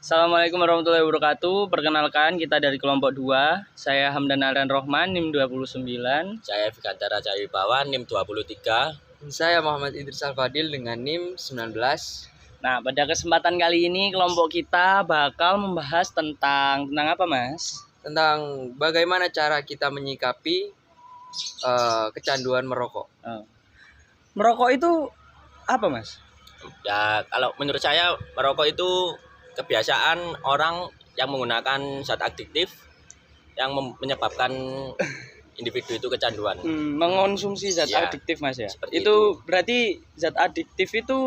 Assalamualaikum warahmatullahi wabarakatuh. Perkenalkan, kita dari kelompok 2. Saya Hamdan Alran Rohman, NIM 29. Saya Fikantara Cahyubawa, NIM 23. Saya Muhammad Idris Al-Fadil dengan NIM 19. Nah, pada kesempatan kali ini kelompok kita bakal membahas tentang apa, Mas? Tentang bagaimana cara kita menyikapi kecanduan merokok. Merokok itu apa, Mas? Ya, kalau menurut saya merokok itu kebiasaan orang yang menggunakan zat adiktif yang menyebabkan individu itu kecanduan. Mengonsumsi zat Ya, adiktif, Mas ya. itu. Berarti zat adiktif itu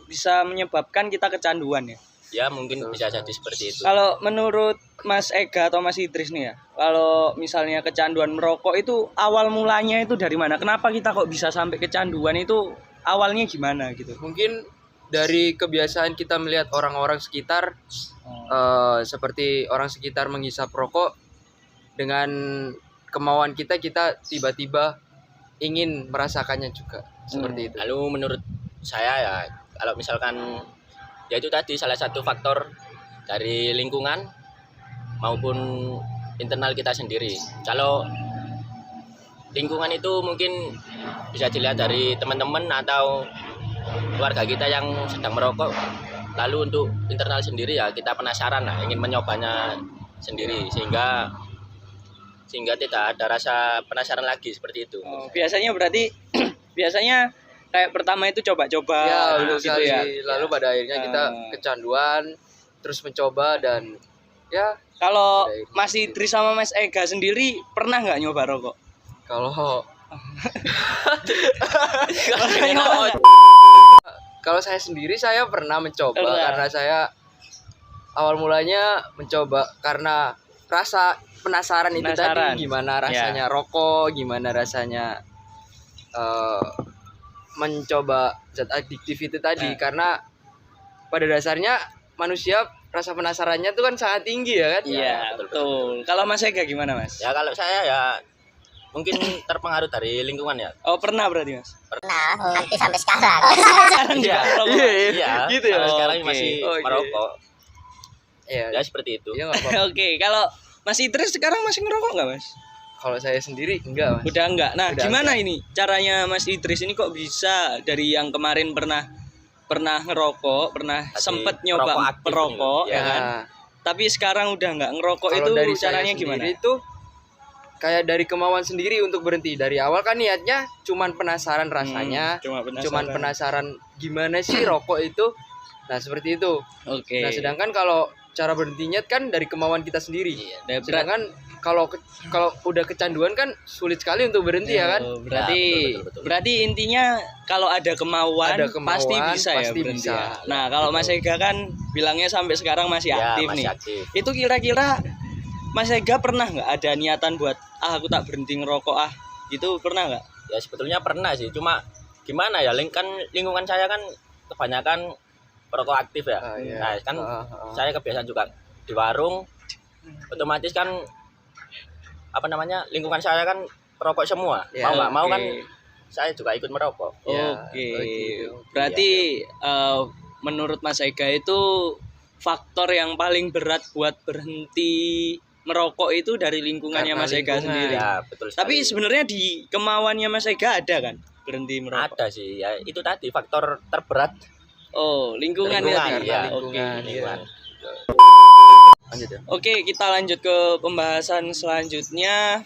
bisa menyebabkan kita kecanduan ya. Ya, mungkin bisa jadi seperti itu. Kalau menurut Mas Ega atau Mas Idris nih ya, kalau misalnya kecanduan merokok itu awal mulanya itu dari mana? Kenapa kita kok bisa sampai kecanduan itu awalnya gimana gitu? Mungkin dari kebiasaan kita melihat orang-orang sekitar, seperti orang sekitar menghisap rokok, dengan kemauan kita tiba-tiba ingin merasakannya juga, seperti itu. Lalu menurut saya ya, kalau misalkan ya itu tadi salah satu faktor dari lingkungan maupun internal kita sendiri. Kalau lingkungan itu mungkin bisa dilihat dari teman-teman atau keluarga kita yang sedang merokok. Lalu untuk internal sendiri ya kita penasaran lah, ingin menyobanya sendiri sehingga tidak ada rasa penasaran lagi seperti itu. Biasanya berarti biasanya kayak pertama itu coba-coba Ya, betul gitu sekali. ya. Lalu pada akhirnya kita kecanduan, terus mencoba, dan ya Kalau Baik. Mas Idris sama Mas Ega sendiri pernah nggak nyoba rokok? kalau Pernah. kalau saya sendiri saya pernah mencoba. Pernah. Karena saya awal mulanya mencoba karena rasa penasaran itu Penasaran. tadi, gimana rasanya rokok, gimana rasanya mencoba zat adiktif itu tadi. Karena pada dasarnya manusia rasa penasarannya itu kan sangat tinggi ya kan. Iya, betul. Kalau Mas Ega gimana, Mas? Ya kalau saya ya mungkin terpengaruh dari lingkungan ya. Oh, pernah berarti, Mas? Nanti sampai sekarang. Sekarang juga merokok. Iya, Gitu ya? sampai sekarang Oke. masih Oke. merokok. Iya. Ya seperti itu. Ya nggak apa-apa. Oke, kalau Mas Idris sekarang masih ngerokok nggak, Mas? Kalau saya sendiri enggak, Mas. Udah enggak. Nah, Udah gimana ini caranya Mas Idris ini kok bisa dari yang kemarin pernah ngerokok, pernah Tadi sempet perokok nyoba aktif perokok, ini, ya kan? Tapi sekarang udah enggak ngerokok, Kalau itu dari saya caranya sendiri gimana? itu kayak dari kemauan sendiri untuk berhenti. Dari awal kan niatnya cuman penasaran rasanya, cuman penasaran gimana sih rokok itu. Nah, seperti itu. Oke. Nah, sedangkan kalau cara berhentinya kan dari kemauan kita sendiri. Nah, Sedangkan kalau udah kecanduan kan sulit sekali untuk berhenti ya kan. Berarti Ya, betul. berarti intinya kalau ada kemauan, Ada kemauan, pasti bisa ya pasti berhenti bisa. ya. Nah, kalau Mas Ega kan bilangnya sampai sekarang masih Ya, aktif masih nih. aktif. Itu kira-kira Mas Ega pernah nggak ada niatan buat aku tak berhenti ngerokok gitu, pernah nggak? Ya sebetulnya pernah sih, cuma gimana ya, lingkungan saya kan kebanyakan perokok aktif ya. Iya. Nah, kan saya kebiasaan juga di warung, otomatis kan lingkungan saya kan perokok semua. Ya, Mau nggak mau oke. kan saya juga ikut merokok. Ya, Oke. begitu. Berarti menurut Mas Ega itu faktor yang paling berat buat berhenti merokok itu dari lingkungannya Karena Mas Ega lingkungan. sendiri. Ya betul sekali. Tapi sebenarnya di kemauannya Mas Ega ada kan berhenti merokok? ada sih ya, itu tadi faktor terberat. Oh, lingkungan Lingkungan, ya. ya. Oke. Lingkungan. Lanjut ya. Oke, kita lanjut ke pembahasan selanjutnya.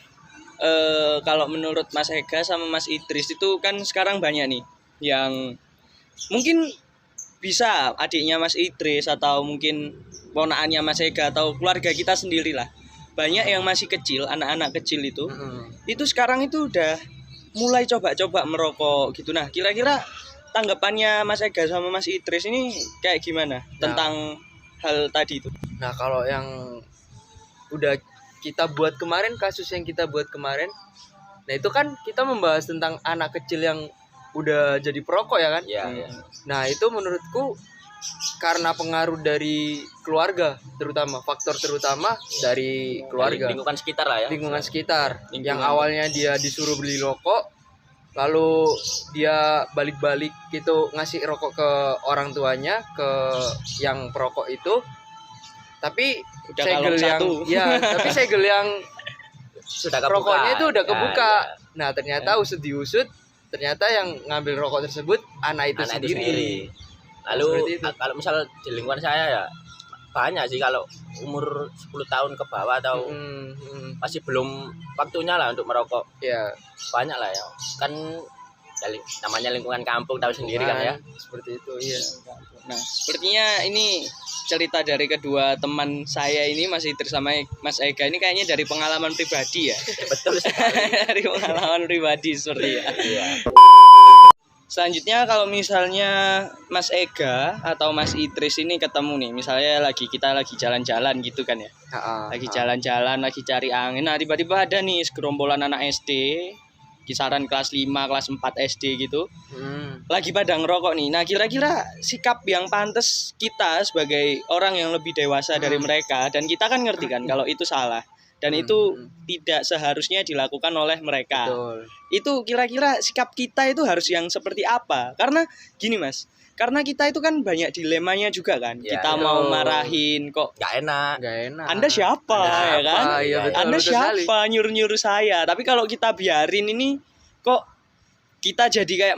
Kalau menurut Mas Ega sama Mas Idris itu kan sekarang banyak nih yang mungkin bisa adiknya Mas Idris atau mungkin ponakannya Mas Ega atau keluarga kita sendirilah. Banyak yang masih kecil, anak-anak kecil itu. Itu sekarang itu udah mulai coba-coba merokok gitu. Nah, kira-kira tanggapannya Mas Ega sama Mas Idris ini kayak gimana tentang hal tadi itu? Nah, kalau yang udah kita buat kemarin, kasus yang kita buat kemarin, nah itu kan kita membahas tentang anak kecil yang udah jadi perokok ya kan. Ya, ya. Nah, itu menurutku karena pengaruh dari keluarga, faktor terutama dari keluarga, Lingkungan sekitar lah ya. lingkungan sekitar. Lingkungan. Yang awalnya dia disuruh beli rokok, lalu dia balik-balik gitu ngasih rokok ke orang tuanya, ke yang perokok itu. Tapi Udah segel kalong yang satu. ya, tapi segel yang Sudah kebuka. rokoknya itu udah kebuka. Ya, Nah, ternyata usut diusut, ternyata yang ngambil rokok tersebut anak itu anak itu sendiri. sendiri. Seperti Lalu itu. kalau misal di lingkungan saya ya banyak sih kalau umur 10 tahun ke bawah atau masih belum waktunya lah untuk merokok. Ya, Banyak lah ya. Kan ya, namanya lingkungan kampung tahu sendiri kan ya. seperti itu, iya. Nah, sepertinya ini cerita dari kedua teman saya ini Mas Idris sama Mas Ega ini kayaknya dari pengalaman pribadi ya. Betul sekali. Dari pengalaman pribadi seperti ya. Iya. Selanjutnya kalau misalnya Mas Ega atau Mas Idris ini ketemu nih, misalnya kita lagi jalan-jalan gitu kan ya. Lagi jalan-jalan, lagi cari angin. Nah, tiba-tiba ada nih segerombolan anak SD, kisaran kelas 5, kelas 4 SD gitu. Lagi pada ngerokok nih. Nah, kira-kira sikap yang pantas kita sebagai orang yang lebih dewasa dari mereka, dan kita kan ngerti kan kalau itu salah dan itu tidak seharusnya dilakukan oleh mereka. Betul. Itu kira-kira sikap kita itu harus yang seperti apa? Karena gini Mas, karena kita itu kan banyak dilemanya juga kan. Ya, Kita betul. mau marahin kok Nggak enak. Nggak enak. Anda siapa ya kan? Iya, betul, Anda betul sekali. siapa nyuruh-nyuruh saya? Tapi kalau kita biarin ini kok kita jadi kayak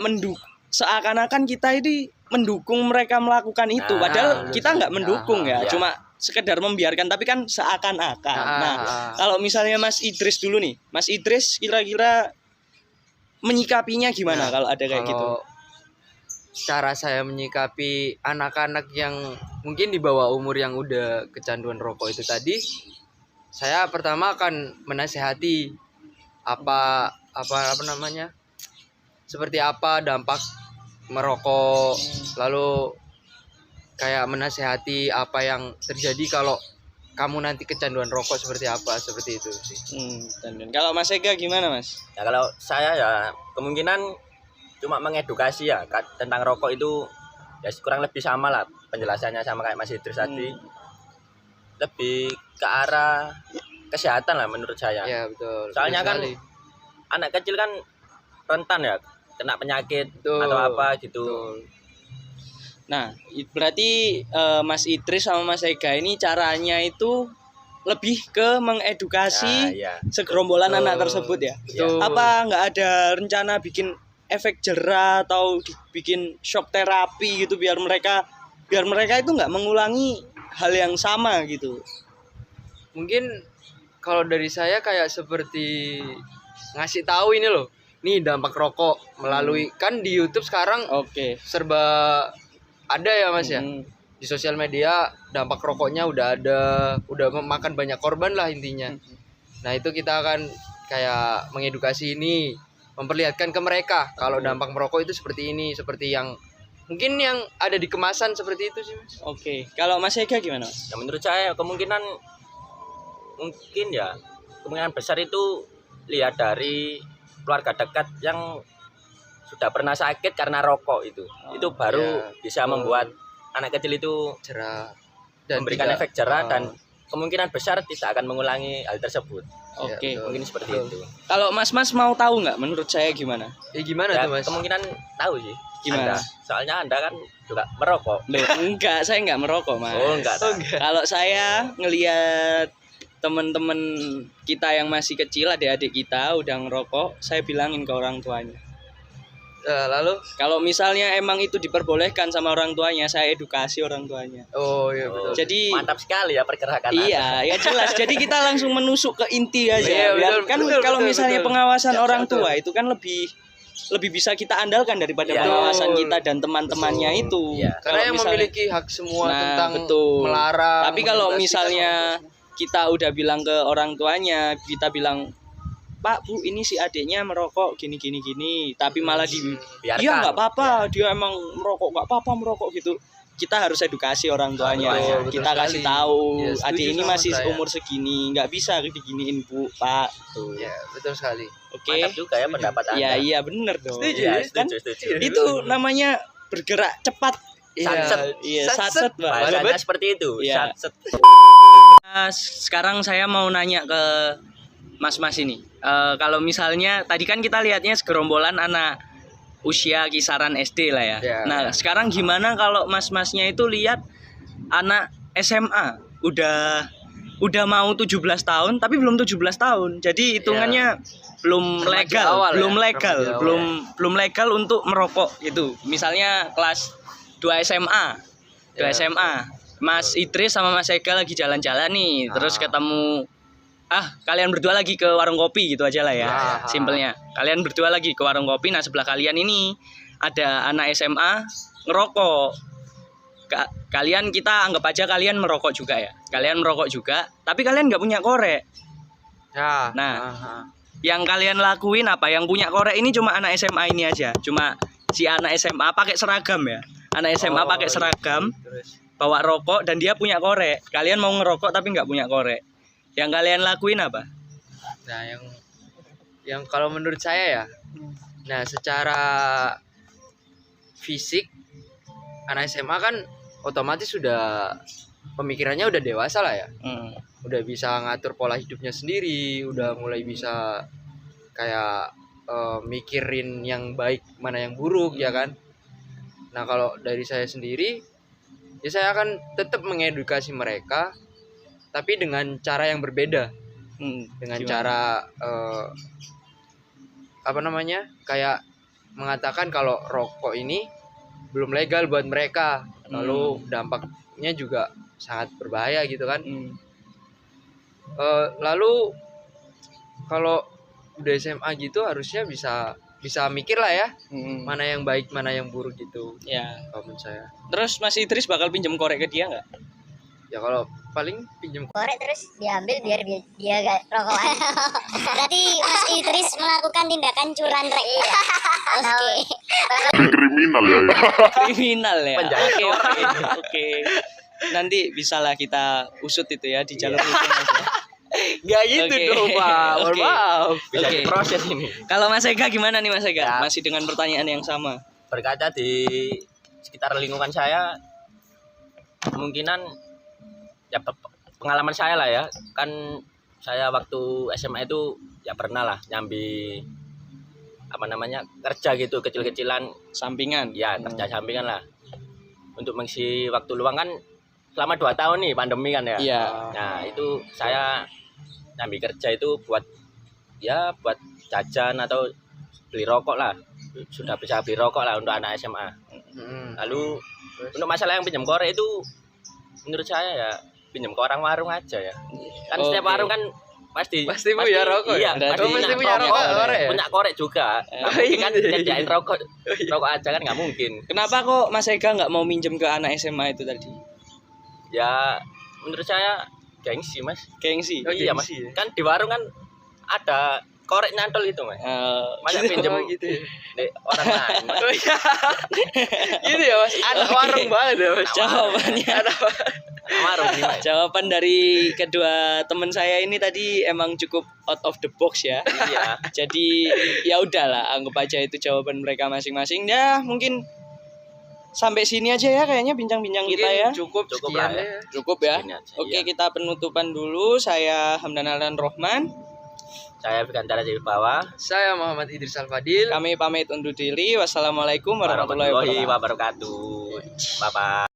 seakan-akan kita ini mendukung mereka melakukan itu. Nah, Padahal betul. kita nggak mendukung ya, Iya. cuma sekedar membiarkan. Tapi kan seakan-akan. Nah, kalau misalnya Mas Idris dulu nih, Mas Idris kira-kira menyikapinya gimana kalau ada kayak gitu? Kalau cara saya menyikapi anak-anak yang mungkin di bawah umur yang udah kecanduan rokok itu tadi, saya pertama akan menasehati apa namanya, seperti apa dampak merokok, lalu kayak menasehati apa yang terjadi kalau kamu nanti kecanduan rokok seperti apa, seperti itu sih. Dan kalau Mas Ega gimana Mas? Nah, kalau saya ya kemungkinan cuma mengedukasi ya tentang rokok itu ya kurang lebih sama lah penjelasannya sama kayak Mas Idris tadi. Lebih ke arah kesehatan lah menurut saya. Ya, betul. Soalnya Betul kan sekali. anak kecil kan rentan ya kena penyakit Betul. atau apa gitu. Betul. Nah, berarti Mas Idris sama Mas Ega ini caranya itu lebih ke mengedukasi Nah, iya. segerombolan Betul. anak tersebut ya. Betul. Apa nggak ada rencana bikin efek jerah atau bikin shock terapi gitu biar mereka itu nggak mengulangi hal yang sama gitu? Mungkin kalau dari saya kayak seperti ngasih tahu ini loh, nih dampak rokok melalui kan di YouTube sekarang Oke. serba ada ya Mas ya. Hmm. Di sosial media dampak rokoknya udah ada, udah memakan banyak korban lah intinya. Nah, itu kita akan kayak mengedukasi ini, memperlihatkan ke mereka kalau dampak merokok itu seperti ini, seperti yang mungkin yang ada di kemasan seperti itu sih Mas. Oke. Kalau Mas Ega gimana? Mas? Ya menurut saya kemungkinan besar itu lihat dari keluarga dekat yang sudah pernah sakit karena rokok itu. Itu baru ya, bisa membuat anak kecil itu Cerah memberikan tidak- efek jerah dan kemungkinan besar tidak akan mengulangi hal tersebut. Oke. betul. Mungkin seperti Betul. itu. Kalau Mas tahu nggak menurut saya gimana? Gimana Ya, tuh Mas? kemungkinan tahu sih. Gimana? Anda. Soalnya Anda kan juga merokok. Loh, enggak, saya enggak merokok, Mas. Oh, enggak. Kalau saya ngelihat teman-teman kita yang masih kecil, adik-adik kita udah ngerokok, saya bilangin ke orang tuanya. Lalu Kalau misalnya emang itu diperbolehkan sama orang tuanya, saya edukasi orang tuanya. oh iya betul. Jadi Mantap sekali ya pergerakan Anda. iya, ya jelas. Jadi kita langsung menusuk ke inti aja. Iya, betul, Kan betul, kalau betul, misalnya betul. pengawasan Siap, orang siap, tua itu kan lebih bisa kita andalkan daripada Iya. pengawasan Betul. kita dan teman-temannya itu. Iya. Karena Kalau yang misalnya- memiliki hak semua Nah, tentang betul. melarang. Tapi kalau mengedukasi misalnya kan kita udah bilang ke orang tuanya, kita bilang, Pak, Bu, ini si adiknya merokok gini, tapi malah Biarkan. iya nggak apa-apa, dia emang merokok nggak apa-apa merokok gitu. Kita harus edukasi orang tuanya. Betul, betul Kita kasih sekali. tahu, Ya, setuju adik ini sama masih saya. umur segini, nggak bisa diginiin Bu, Pak. Tuh. Ya, betul sekali. Oke. Mantap juga ya pendapat Anda. Iya, iya bener dong. Setuju, Iya, Kan setuju. itu namanya bergerak cepat. Satset. Iya, satset, Pak. Bahasanya seperti itu. Iya. Satset. Nah, sekarang saya mau nanya ke Mas-mas ini. Kalau misalnya tadi kan kita lihatnya segerombolan anak usia kisaran SD lah ya. Ya. Nah, sekarang gimana kalau mas-masnya itu lihat anak SMA udah mau 17 tahun tapi belum 17 tahun. Jadi hitungannya belum Remaja legal, awal ya, belum legal, remaja awal belum legal untuk merokok gitu. Misalnya kelas 2 SMA. 2 Ya. SMA. Mas Idris sama Mas Ega lagi jalan-jalan nih, terus ketemu kalian berdua lagi ke warung kopi gitu aja lah ya. Simpelnya. Kalian berdua lagi ke warung kopi, nah sebelah kalian ini ada anak SMA ngerokok. Kalian kita anggap aja kalian merokok juga ya. Kalian merokok juga, tapi kalian nggak punya korek. Ya. Nah, yang kalian lakuin apa? Yang punya korek ini cuma anak SMA ini aja. Cuma si anak SMA pakai seragam ya. Anak SMA pakai seragam, bawa rokok dan dia punya korek. Kalian mau ngerokok tapi nggak punya korek. Yang kalian lakuin apa? Nah, yang kalau menurut saya ya, nah secara fisik anak SMA kan otomatis sudah pemikirannya udah dewasa lah ya. Udah bisa ngatur pola hidupnya sendiri, udah mulai bisa kayak mikirin yang baik mana yang buruk ya kan. Nah kalau dari saya sendiri ya saya akan tetap mengedukasi mereka tapi dengan cara yang berbeda, dengan Gimana? cara kayak mengatakan kalau rokok ini belum legal buat mereka, lalu dampaknya juga sangat berbahaya gitu kan. Lalu kalau udah SMA gitu harusnya bisa mikir lah ya, mana yang baik mana yang buruk gitu. Ya. Kalau menurut saya Terus Mas Idris bakal pinjam korek ke dia nggak? ya kalau paling pinjam Korek terus diambil biar dia gak rokokan. Berarti Mas Idris melakukan tindakan curantrek. Oke. Kriminal ya. Kriminal ya. Penjahat Oke, korek oke, oke. Nanti bisalah kita usut itu ya di jalur hukum aja. nggak gitu Oke. dong Pak. Mohon Oke. maaf. bisa Oke. diproses ini. Kalau Mas Ega gimana nih Mas Ega? Ya. Masih dengan pertanyaan yang sama. Berkaca di sekitar lingkungan saya, kemungkinan ya pengalaman saya lah ya, kan saya waktu SMA itu ya pernah lah nyambi kerja gitu kecil-kecilan, Sampingan. ya kerja sampingan lah untuk mengisi waktu luang kan selama 2 tahun nih pandemi kan ya. Iya. Nah itu saya nyambi kerja itu buat jajan atau beli rokok lah, sudah bisa beli rokok lah untuk anak SMA. Lalu untuk masalah yang pinjam korek itu menurut saya ya pinjam ke orang warung aja ya. Kan setiap Oke. warung kan pasti punya rokok iya, ya? Berarti pasti punya rokok, korek ya? punya korek juga. Nggak mungkin kan nyediain rokok aja kan nggak mungkin. Kenapa kok Mas Ega nggak mau minjem ke anak SMA itu tadi? Ya menurut saya gengsi mas. Gengsi. Oh, Iya mas, gengsi ya? kan di warung kan ada korek nyantol itu mas. Masa Gitu. pinjem gitu ya. di orang lain Mas? Gitu ya Mas. Anak warung banget ya Mas. Jawabannya warung nih mas. Jawaban dari kedua teman saya ini tadi emang cukup out of the box ya. Iya. Jadi ya udahlah, anggap aja itu jawaban mereka masing-masing. Ya mungkin sampai sini aja ya kayaknya bincang-bincang kita ya. Cukup Cukup sekian lah ya. ya. Cukup ya. Segini aja, Oke, iya. kita penutupan dulu. Saya Hamdan Aldan Rohman. Saya Bigantara di bawah. Saya Muhammad Idris Al-Fadil. Kami pamit undur diri. Wassalamualaikum warahmatullahi wabarakatuh. Bye bye.